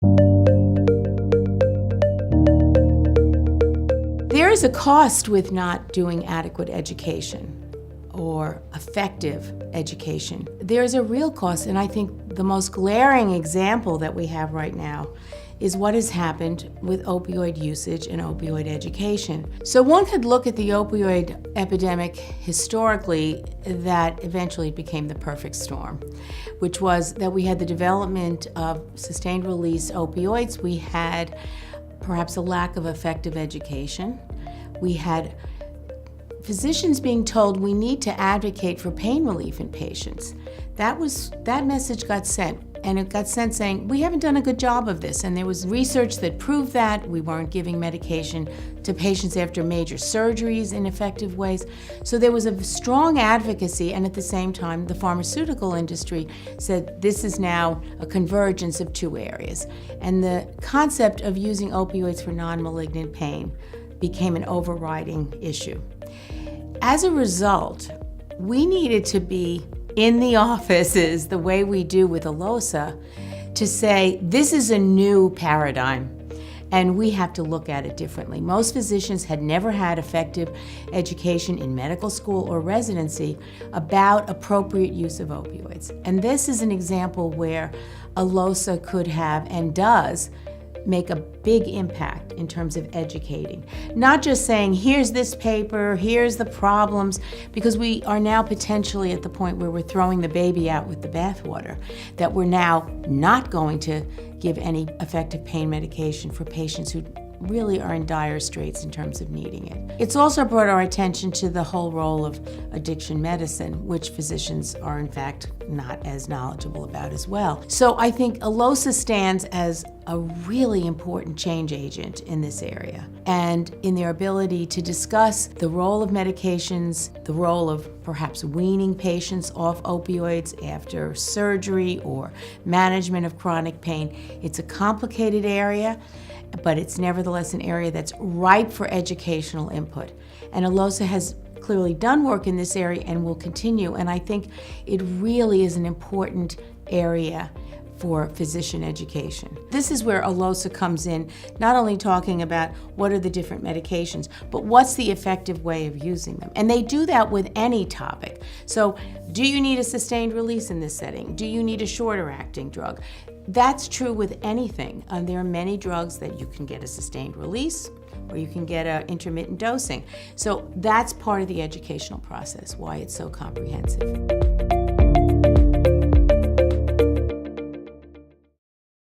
There is a cost with not doing adequate education or effective education. There is a real cost, and I think the most glaring example that we have right now is what has happened with opioid usage and opioid education. So one could look at the opioid epidemic historically that eventually became the perfect storm, which was that we had the development of sustained release opioids. We had perhaps a lack of effective education. We had physicians being told we need to advocate for pain relief in patients. That message got sent, and it got sent saying, we haven't done a good job of this. And there was research that proved that. We weren't giving medication to patients after major surgeries in effective ways. So there was a strong advocacy, and at the same time, the pharmaceutical industry said this is now a convergence of two areas. And the concept of using opioids for non-malignant pain became an overriding issue. As a result, we needed to be in the offices the way we do with ALOSA to say, this is a new paradigm and we have to look at it differently. Most physicians had never had effective education in medical school or residency about appropriate use of opioids. And this is an example where ALOSA could have and does make a big impact in terms of educating. Not just saying, here's this paper, here's the problems, because we are now potentially at the point where we're throwing the baby out with the bathwater, that we're now not going to give any effective pain medication for patients who really are in dire straits in terms of needing it. It's also brought our attention to the whole role of addiction medicine, which physicians are in fact not as knowledgeable about as well. So I think ALOSA stands as a really important change agent in this area, and in their ability to discuss the role of medications, the role of perhaps weaning patients off opioids after surgery or management of chronic pain. It's a complicated area, but it's nevertheless an area that's ripe for educational input. And ALOSA has clearly done work in this area and will continue, and I think it really is an important area for physician education. This is where ALOSA comes in, not only talking about what are the different medications, but what's the effective way of using them. And they do that with any topic. So, do you need a sustained release in this setting? Do you need a shorter acting drug? That's true with anything. There are many drugs that you can get a sustained release, or you can get an intermittent dosing. So that's part of the educational process, why it's so comprehensive.